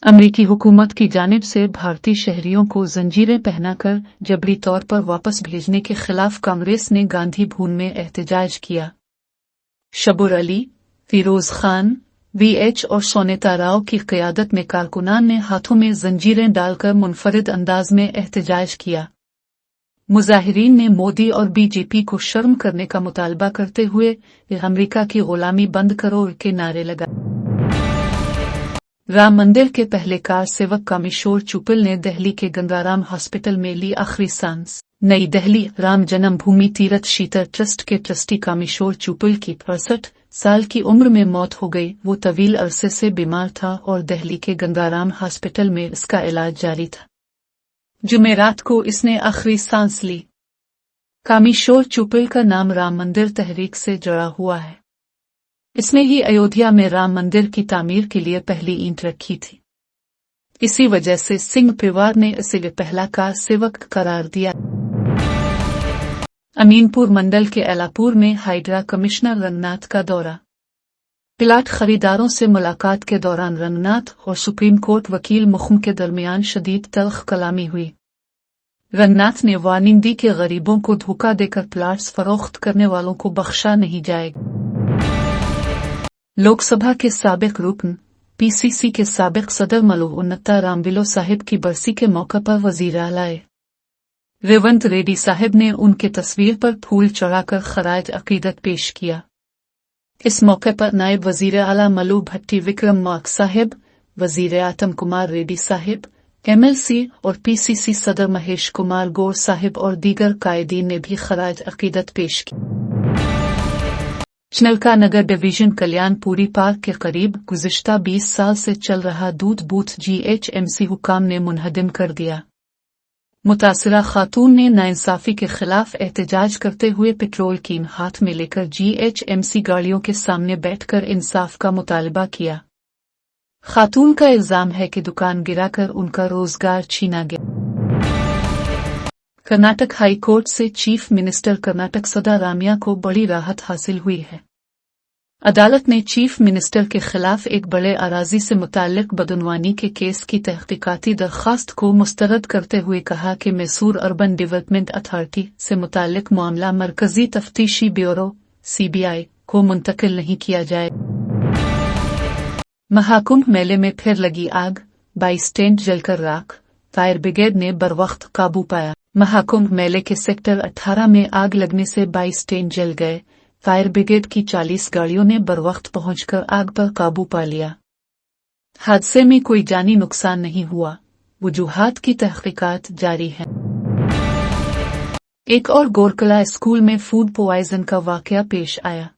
अमरीकी हुकूमत की जानिब से भारतीय शहरियों को जंजीरें पहनाकर जबरी तौर पर वापस भेजने के खिलाफ कांग्रेस ने गांधी भवन में एहतजाज किया। शब्बीर अली, फिरोज खान, VH और सोनेता राव की क़यादत में कारकुनान ने हाथों में जंजीरें डालकर मुनफरिद अंदाज में एहतजाज किया। मुजाहिरीन ने मोदी और BJP को शर्म करने का मुतालबा करते हुए अमेरिका की गुलामी बंद करो के नारे लगाए। राम मंदिर के पहले कार सेवक कामेश्वर चुप्पल ने दिल्ली के गंगाराम हॉस्पिटल में ली आखिरी सांस। नई दिल्ली, राम जन्मभूमि तीर्थ क्षेत्र ट्रस्ट के ट्रस्टी कामेश्वर चुप्पल की 68 साल की उम्र में मौत हो गई। वो तवील अरसे से बीमार था और दिल्ली के गंगाराम हॉस्पिटल में इसका इलाज जारी था। जुमेरात को इसने आखिरी सांस ली। कामेश्वर चुप्पल का नाम राम मंदिर तहरीक से जुड़ा हुआ है। इसने ही अयोध्या में राम मंदिर की तामीर के लिए पहली ईंट रखी थी। इसी वजह से सिंह परिवार ने इसे पहला कार सेवक करार दिया। अमीनपुर मंडल के एलापुर में हाइड्रा कमिश्नर रंगनाथ का दौरा। प्लाट खरीदारों से मुलाकात के दौरान रंगनाथ और सुप्रीम कोर्ट वकील मुखम के दरमियान शदीद तल्ख कलामी हुई। रंगनाथ ने वार्निंग दी कि गरीबों को धोखा देकर प्लाट्स फरोख्त करने वालों को बख्शा नहीं जाएगा। लोकसभा के साबिक रुकन PCC के साबिक सदर मलूक उन्नता रामविलो साहिब की बरसी के मौके पर वजीर आलाए रेवंत रेड्डी साहिब ने उनके तस्वीर पर फूल चढ़ाकर खराज अकीदत पेश किया। इस मौके पर नायब वजीर आला मलू भट्टी विक्रम मार्क साहिब, वजीर आतम कुमार रेड्डी साहिब, MLC और PCC सदर महेश कुमार गौर साहिब और दीगर कायदीन ने भी खराज अकीदत पेश की। चनलका नगर डिवीजन कल्याणपुरी पार्क के करीब गुज़िश्ता 20 साल से चल रहा दूध बूथ GHMC हुकाम ने मुनहदिम कर दिया। मुतासिरा खातून ने नाइंसाफी के खिलाफ एहतजाज करते हुए पेट्रोल कीन हाथ में लेकर GHMC गाड़ियों के सामने बैठकर इंसाफ का मुतालबा किया। खातून का इल्जाम है कि दुकान गिराकर उनका रोजगार छीना गया। कर्नाटक हाई कोर्ट से चीफ मिनिस्टर कर्नाटक सिद्धारामैया को बड़ी राहत हासिल हुई है। अदालत ने चीफ मिनिस्टर के खिलाफ एक बड़े अराजी से मुताल्लिक बदनवानी के केस की तहकीकाती दरख्वास्त को मुस्तरद करते हुए कहा कि मैसूर अर्बन डेवलपमेंट अथॉरिटी से मुताल्लिक मामला मरकजी तफ्तीशी ब्यूरो CBI को मुंतकिल नहीं किया जाए। महाकुंभ मेले में फिर लगी आग, 22 टेंट जलकर राख, फायर ब्रिगेड ने बरवक्त काबू पाया। महाकुंभ मेले के सेक्टर 18 में आग लगने से 22 टेंट जल गए। फायर ब्रिगेड की 40 गाड़ियों ने बरवक्त पहुंचकर आग पर काबू पा लिया। हादसे में कोई जानी नुकसान नहीं हुआ। वजूहात की तहकीकात जारी है। एक और गोरकला स्कूल में फूड पॉइजन का वाकया पेश आया।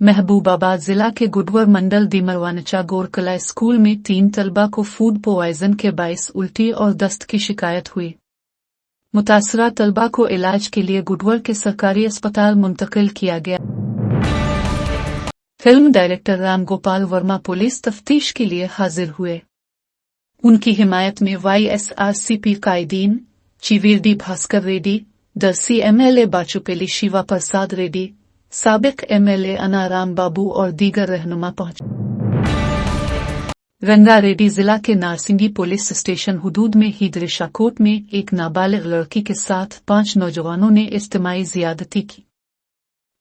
महबूबाबाद जिला के गुडवर मंडल दीमरवानचा गोरकला स्कूल में 3 तलबा को फूड पॉइजन के बाइस उल्टी और दस्त की शिकायत हुई। मुतासरा तलबा को इलाज के लिए गुडवर के सरकारी अस्पताल मुंतकिल किया गया। Film director Ram Gopal Verma police तफ्तीश के लिए हाजिर हुए। उनकी हिमायत में YSRCP कायदीन चिवीरडी भास्कर रेड्डी, दर्सी MLA बाचुपेली शिवा प्रसाद रेड्डी, साबिक MLA अनाराम बाबू और दीगर रहनुमा पहुंचे। रंगारेड्डी जिला के नारसिंगी पुलिस स्टेशन हुदूद में हिदरिशाकोट में एक नाबालिग लड़की के साथ 5 नौजवानों ने इज्तिमाई ज़ियादती की।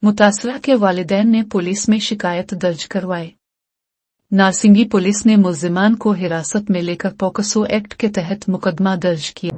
मुतासरा के वालिदैन ने पुलिस में शिकायत दर्ज करवाई। नारसिंगी पुलिस ने मुल्जिमान को हिरासत में लेकर पोक्सो एक्ट के तहत मुकदमा दर्ज किया।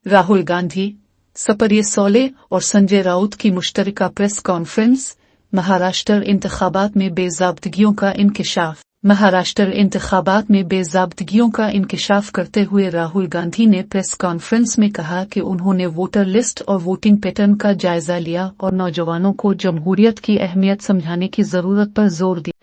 राहुल गांधी, सपरिय सोले और संजय राउत की मुश्तरका प्रेस कॉन्फ्रेंस। महाराष्ट्र इंतखाबात में बेज़ाब्तगियों का इंकिशाफ। महाराष्ट्र इंतखाबात में बेज़ाब्तगियों का इंकिशाफ करते हुए राहुल गांधी ने प्रेस कॉन्फ्रेंस में कहा कि उन्होंने वोटर लिस्ट और वोटिंग पैटर्न का जायजा लिया और नौजवानों को जमहूरियत की अहमियत समझाने की जरूरत पर जोर दिया।